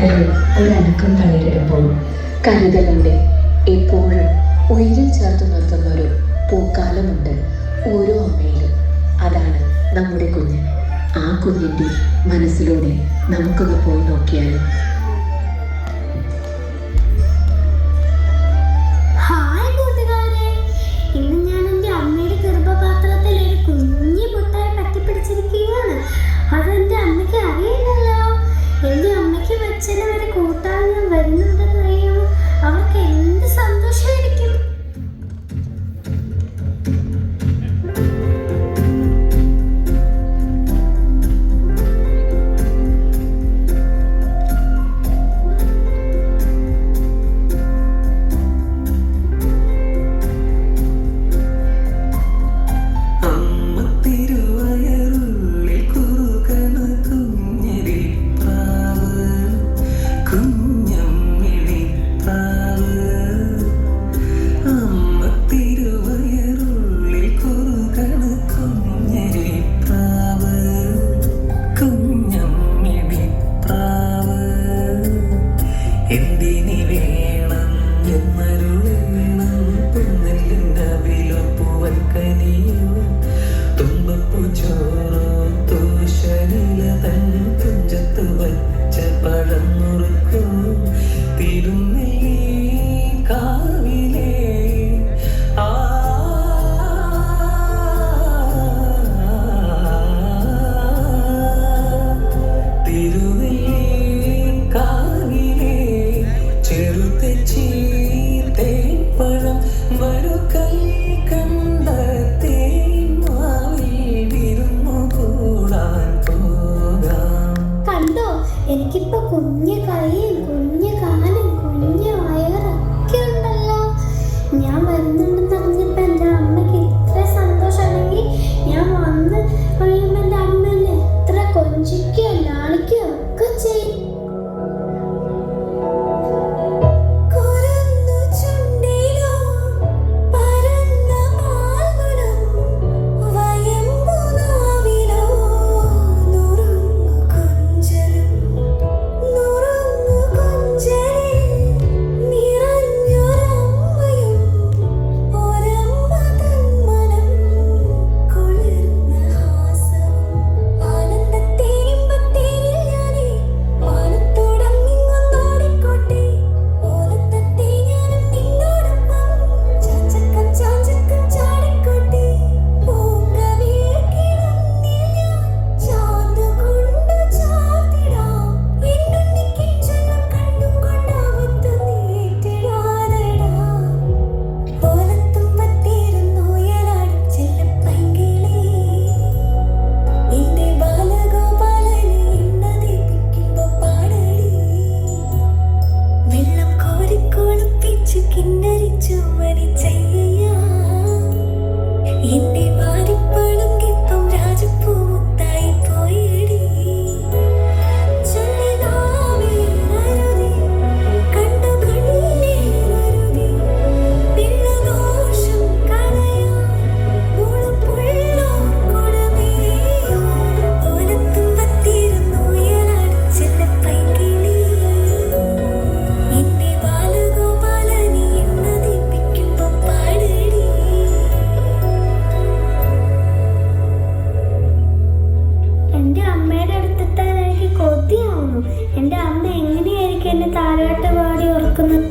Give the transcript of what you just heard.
കാതലിൽ ഒരനക്കം തളിരിടുമ്പോൾ കരുതലോടെ എപ്പോഴും ഉയിരിൽ ചേർത്ത് നിർത്തുന്നൊരു പൂക്കാലമുണ്ട് ഓരോ അമ്മയിലും. അതാണ് നമ്മുടെ കുഞ്ഞ്. ആ കുഞ്ഞിൻ്റെ മനസ്സിലൂടെ നമുക്കൊന്ന് പോയി നോക്കിയാലും. ഹായ് കൂട്ടുകാരെ, ഇന്ന് ഞാൻ എൻ്റെ അമ്മയുടെ ഗർഭപാത്രത്തിൽ ഒരു കുഞ്ഞു മുട്ടായി പറ്റിപ്പിടിച്ചിരിക്കുകയാണ്. അതെൻ്റെ അമ്മയ്ക്ക് അറിയില്ലല്ലോ. എൻ്റെ അമ്മയ്ക്ക് വെച്ചതിന് വരെ കൂട്ടാൻ ഞാൻ വരുന്നുണ്ടെന്ന് അറിയുമോ? അവർക്ക് എന്ത് സന്തോഷമായിരിക്കും. എന്തിനി വേണം എന്നരുളേണം പൊന്നലിൻ്റെ വിലപ്പുവൻ കനിയോ തുമ്പപ്പൂ ചോറോ തൂശനില തൻ തുഞ്ചത്ത് വച്ച പഴം മുറുക്കോ തിരുനെല്ലി കാവിലേ ആ കണ്ടോ, എനിക്കിപ്പോ കുഞ്ഞു കൈയും കുഞ്ഞു കാലും കുഞ്ഞു വയറൊക്കെ ഉണ്ടല്ലോ. ഞാൻ വരുന്നുണ്ടെന്ന് അറിഞ്ഞപ്പോ എൻ്റെ അമ്മയ്ക്ക് ഇത്ര സന്തോഷമാണെങ്കിൽ ഞാൻ വന്ന് കഴിയുമ്പോൾ എൻ്റെ അമ്മ എന്നെ എത്ര കൊഞ്ചിക്കുകയോ ലാളിക്കുകയോ ഒക്കെ ചെയ്യും. എൻ്റെ അമ്മ എങ്ങനെയായിരിക്കും എന്നെ താരാട്ട് പാടി ഓർക്കുന്നത്.